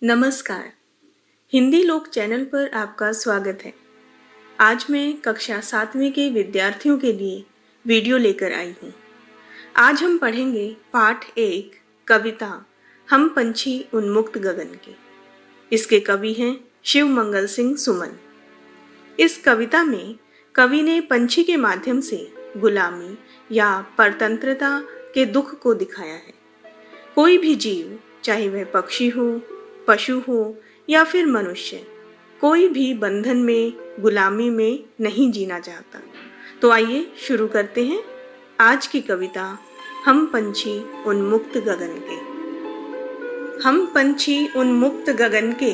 नमस्कार। हिंदी लोक चैनल पर आपका स्वागत है। आज मैं कक्षा 7वीं के विद्यार्थियों के लिए वीडियो लेकर आई हूँ। आज हम पढ़ेंगे पाठ 1 कविता हम पंछी उन्मुक्त गगन के। इसके कवि हैं शिव मंगल सिंह सुमन। इस कविता में कवि ने पंछी के माध्यम से गुलामी या परतंत्रता के दुख को दिखाया है। कोई भी जीव, चाहे वह पक्षी हो, पशु हो या फिर मनुष्य, कोई भी बंधन में, गुलामी में नहीं जीना चाहता। तो आइए शुरू करते हैं आज की कविता हम पंछी उन्मुक्त गगन के। हम पंछी उन्मुक्त गगन के,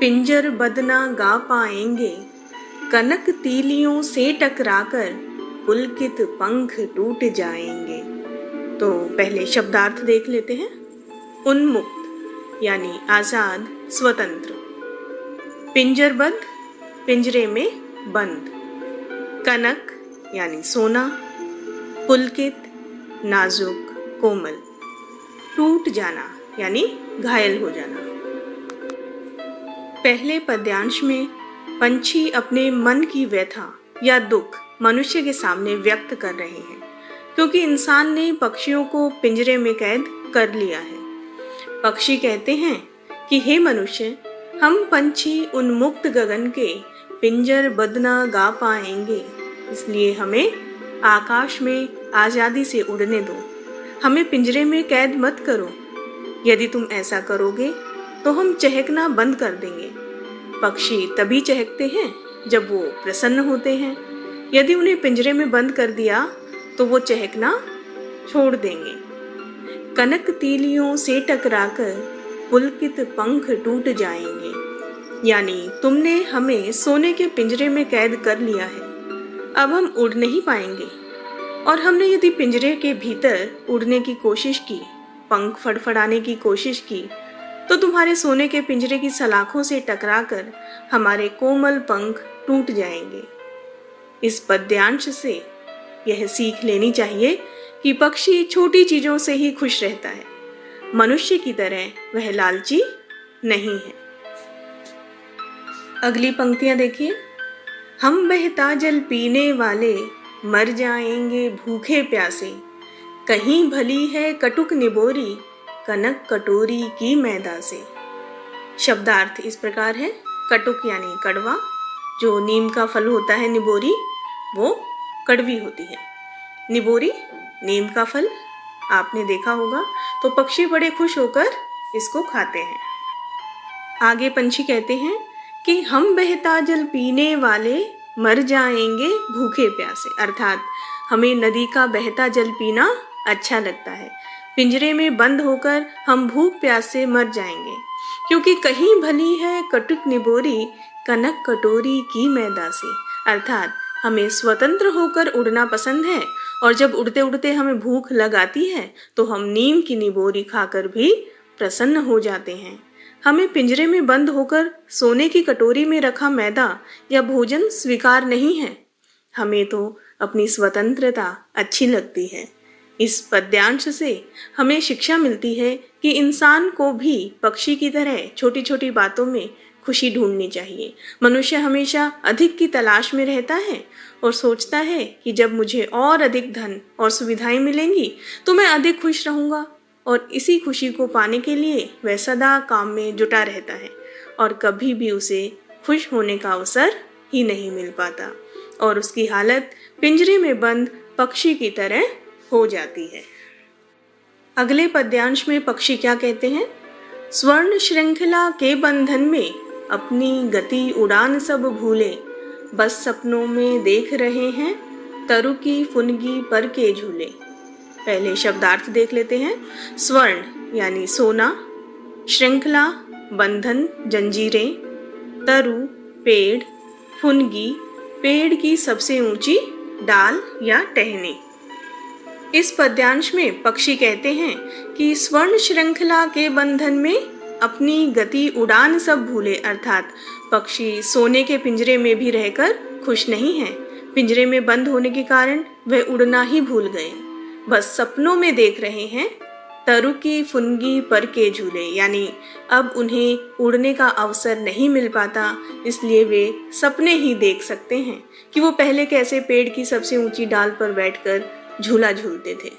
पिंजर बदना गा पाएंगे, कनक तीलियों से टकराकर पुलकित पंख टूट जाएंगे। तो पहले शब्दार्थ देख लेते हैं। उन्मुक्त यानी आजाद, स्वतंत्र। पिंजरबद्ध, पिंजरे में बंद। कनक यानी सोना। पुलकित, नाजुक, कोमल। टूट जाना यानी घायल हो जाना। पहले पद्यांश में पंछी अपने मन की व्यथा या दुख मनुष्य के सामने व्यक्त कर रहे हैं, क्योंकि इंसान ने पक्षियों को पिंजरे में कैद कर लिया है। पक्षी कहते हैं कि हे मनुष्य, हम पंछी उन्मुक्त गगन के, पिंजर बदना गा पाएंगे, इसलिए हमें आकाश में आज़ादी से उड़ने दो। हमें पिंजरे में कैद मत करो। यदि तुम ऐसा करोगे तो हम चहकना बंद कर देंगे। पक्षी तभी चहकते हैं जब वो प्रसन्न होते हैं। यदि उन्हें पिंजरे में बंद कर दिया तो वो चहकना छोड़ देंगे। कनक तीलियों से टकराकर पुलकित पंख टूट जाएंगे, यानी तुमने हमें सोने के पिंजरे में कैद कर लिया है। अब हम उड़ नहीं पाएंगे, और हमने यदि पिंजरे के भीतर उड़ने की कोशिश की, पंख फड़फड़ाने की कोशिश की, तो तुम्हारे सोने के पिंजरे की सलाखों से टकराकर हमारे कोमल पंख टूट जाएंगे। इस पद्यांश से यह सीख लेनी चाहिए कि पक्षी छोटी चीजों से ही खुश रहता है। मनुष्य की तरह वह लालची नहीं है। अगली पंक्तियां देखिए। हम बहता जल पीने वाले, मर जाएंगे भूखे प्यासे, कहीं भली है कटुक निबोरी, कनक कटोरी की मैदा से। शब्दार्थ इस प्रकार है। कटुक यानी कड़वा। जो नीम का फल होता है निबोरी, वो कड़वी होती है। निबोरी नीम का फल आपने देखा होगा, तो पक्षी बड़े खुश होकर इसको खाते हैं। आगे पंछी कहते हैं कि हम बहता जल पीने वाले, मर जाएंगे भूखे प्यासे, अर्थात हमें नदी का बहता जल पीना अच्छा लगता है। पिंजरे में बंद होकर हम भूख प्यास से मर जाएंगे, क्योंकि कहीं भली है कटुक निबोरी, कनक कटोरी की मैदा से, अर्थात हमें स्वतंत्र होकर उड़ना पसंद है, और जब उड़ते उड़ते हमें भूख लगाती है तो हम नीम की निबोरी खाकर भी प्रसन्न हो जाते हैं। हमें पिंजरे में बंद होकर सोने की कटोरी में रखा मैदा या भोजन स्वीकार नहीं है। हमें तो अपनी स्वतंत्रता अच्छी लगती है। इस पद्यांश से हमें शिक्षा मिलती है कि इंसान को भी पक्षी की तरह छोटी छोटी बातों में खुशी ढूंढनी चाहिए। मनुष्य हमेशा अधिक की तलाश में रहता है और सोचता है कि जब मुझे और अधिक धन और सुविधाएं मिलेंगी तो मैं अधिक खुश रहूंगा, और इसी खुशी को पाने के लिए वह सदा काम में जुटा रहता है, और कभी भी उसे खुश होने का अवसर ही नहीं मिल पाता, और उसकी हालत पिंजरे में बंद पक्षी की तरह हो जाती है। अगले पद्यांश में पक्षी क्या कहते हैं। स्वर्ण श्रृंखला के बंधन में अपनी गति उड़ान सब भूले, बस सपनों में देख रहे हैं तरु की फुनगी पर के झूले। पहले शब्दार्थ देख लेते हैं। स्वर्ण यानी सोना, श्रृंखला बंधन जंजीरें, तरु पेड़, फुनगी पेड़ की सबसे ऊंची डाल या टहनी। इस पद्यांश में पक्षी कहते हैं कि स्वर्ण श्रृंखला के बंधन में अपनी गति उड़ान सब भूले, अर्थात पक्षी सोने के पिंजरे में भी रहकर खुश नहीं है। पिंजरे में बंद होने के कारण वह उड़ना ही भूल गए। बस सपनों में देख रहे हैं तरु की फुनगी पर के झूले, यानी अब उन्हें उड़ने का अवसर नहीं मिल पाता, इसलिए वे सपने ही देख सकते हैं कि वो पहले कैसे पेड़ की सबसे ऊंची डाल पर बैठकर झूला झूलते थे।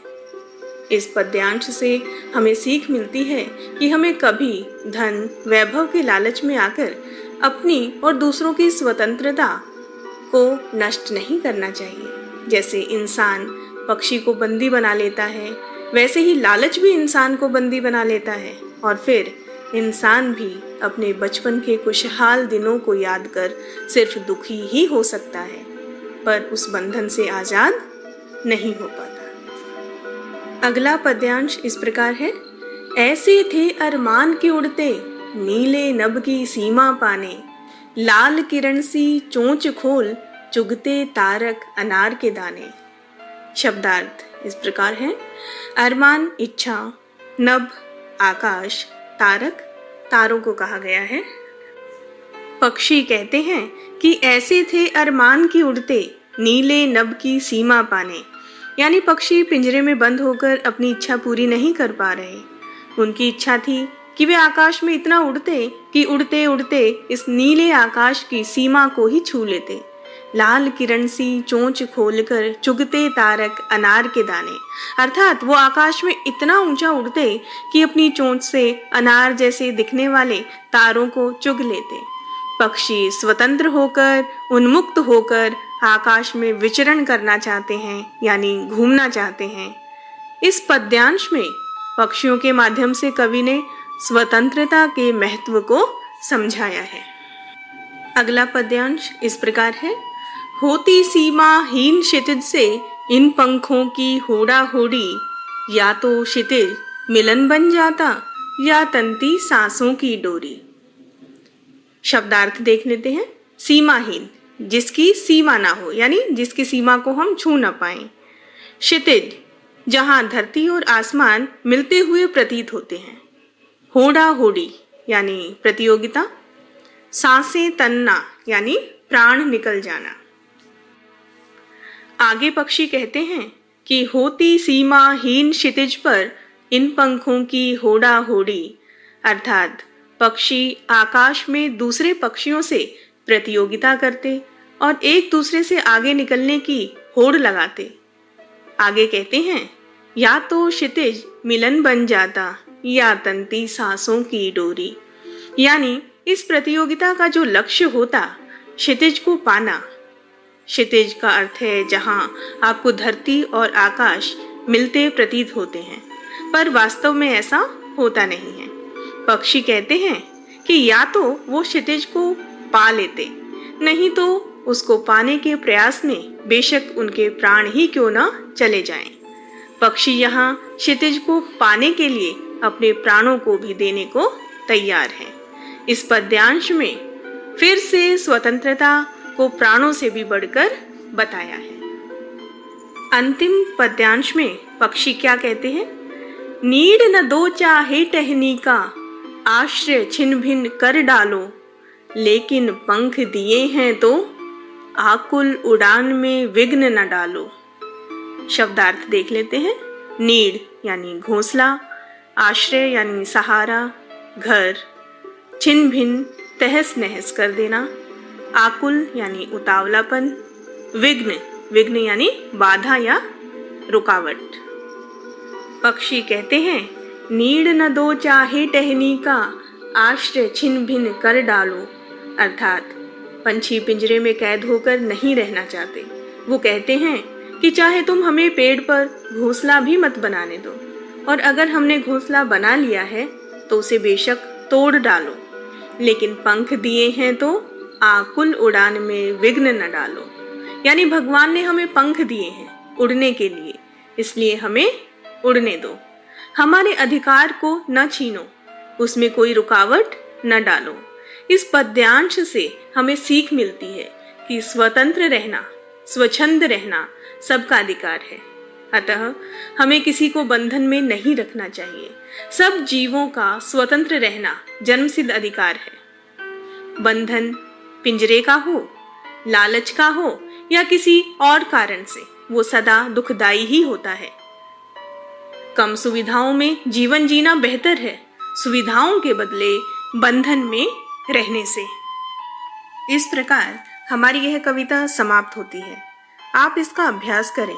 इस पद्यांश से हमें सीख मिलती है कि हमें कभी धन वैभव के लालच में आकर अपनी और दूसरों की स्वतंत्रता को नष्ट नहीं करना चाहिए। जैसे इंसान पक्षी को बंदी बना लेता है, वैसे ही लालच भी इंसान को बंदी बना लेता है और फिर इंसान भी अपने बचपन के खुशहाल दिनों को याद कर सिर्फ दुखी ही हो सकता है, पर उस बंधन से आजाद नहीं हो पाता। अगला पद्यांश इस प्रकार है। ऐसे थे अरमान के उड़ते, नीले नभ की सीमा पाने, लाल किरण सी चोंच खोल, चुगते तारक अनार के दाने। शब्दार्थ इस प्रकार है। अरमान इच्छा, नभ आकाश, तारक तारों को कहा गया है। पक्षी कहते हैं कि ऐसे थे अरमान की उड़ते, नीले नभ की सीमा पाने, यानी पक्षी पिंजरे में बंद होकर अपनी इच्छा पूरी नहीं कर पा रहे। उनकी इच्छा थी कि वे आकाश में इतना उड़ते कि उड़ते उड़ते इस नीले आकाश की सीमा को ही छू लेते। लाल किरण सी चोंच खोलकर चुगते तारक अनार के दाने, अर्थात वो आकाश में इतना ऊंचा उड़ते कि अपनी चोंच से अनार जैसे दिखने वाले तारों को चुग लेते। पक्षी स्वतंत्र होकर, उन्मुक्त होकर आकाश में विचरण करना चाहते हैं, यानी घूमना चाहते हैं। इस पद्यांश में पक्षियों के माध्यम से कवि ने स्वतंत्रता के महत्व को समझाया है। अगला पद्यांश इस प्रकार है। होती सीमा हीन क्षितिज से इन पंखों की होड़ा होड़ी, या तो क्षितिज मिलन बन जाता, या तंती सांसों की डोरी। शब्दार्थ देख लेते हैं। सीमाहीन, जिसकी सीमा ना हो, यानी जिसकी सीमा को हम छू ना पाएं। क्षितिज, जहां धरती और आसमान मिलते हुए प्रतीत होते हैं। होड़ा होड़ी यानी प्रतियोगिता। सांसें तनना यानी प्राण निकल जाना। आगे पक्षी कहते हैं कि होती सीमा हीन क्षितिज पर इन पंखों की होड़ा होड़ी, अर्थात पक्षी आकाश में दूसरे पक्षियों से प्रतियोगिता करते और एक दूसरे से आगे निकलने की होड़ लगाते। आगे कहते हैं, या तो क्षितिज मिलन बन जाता, या तंती सांसों की डोरी, यानी इस प्रतियोगिता का जो लक्ष्य होता क्षितिज को पाना। क्षितिज का अर्थ है जहां आपको धरती और आकाश मिलते प्रतीत होते हैं, पर वास्तव में ऐसा होता नहीं है। पक्षी कहते हैं कि या तो वो क्षितिज को पा लेते, नहीं तो उसको पाने के प्रयास में बेशक उनके प्राण ही क्यों ना चले जाएं। पक्षी यहाँ क्षितिज को पाने के लिए अपने प्राणों को भी देने को तैयार हैं। इस पद्यांश में फिर से स्वतंत्रता को प्राणों से भी बढ़कर बताया है। अंतिम पद्यांश में पक्षी क्या कहते हैं। नीड न दो चाहे टहनी का, आश्रय छिन भिन कर डालो, लेकिन पंख दिए हैं तो आकुल उड़ान में विघ्न न डालो। शब्दार्थ देख लेते हैं। नीड यानी घोंसला, आश्रय यानी सहारा, घर, छिन भिन तहस नहस कर देना, आकुल यानी उतावलापन, विघ्न, विघ्न यानी बाधा या रुकावट। पक्षी कहते हैं, नीड न दो चाहे टहनी का, आश्रय छिन भिन कर डालो, अर्थात पंछी पिंजरे में कैद होकर नहीं रहना चाहते। वो कहते हैं कि चाहे तुम हमें पेड़ पर घोंसला भी मत बनाने दो, और अगर हमने घोंसला बना लिया है तो उसे बेशक तोड़ डालो, लेकिन पंख दिए हैं तो आकुल उड़ान में विघ्न न डालो। यानी भगवान ने हमें पंख दिए हैं उड़ने के लिए, इसलिए हमें उड़ने दो। हमारे अधिकार को न छीनो, उसमें कोई रुकावट न डालो। इस पद्यांश से हमें सीख मिलती है कि स्वतंत्र रहना, स्वच्छंद रहना सबका अधिकार है। अतः हमें किसी को बंधन में नहीं रखना चाहिए। सब जीवों का स्वतंत्र रहना जन्मसिद्ध अधिकार है। बंधन पिंजरे का हो, लालच का हो या किसी और कारण से, वो सदा दुखदाई ही होता है। कम सुविधाओं में जीवन जीना बेहतर है सुविधाओं के बदले बंधन में रहने से। इस प्रकार हमारी यह कविता समाप्त होती है। आप इसका अभ्यास करें।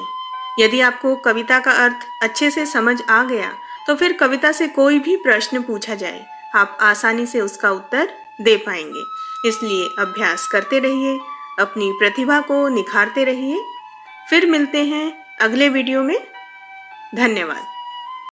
यदि आपको कविता का अर्थ अच्छे से समझ आ गया तो फिर कविता से कोई भी प्रश्न पूछा जाए आप आसानी से उसका उत्तर दे पाएंगे। इसलिए अभ्यास करते रहिए, अपनी प्रतिभा को निखारते रहिए। फिर मिलते हैं अगले वीडियो में। धन्यवाद।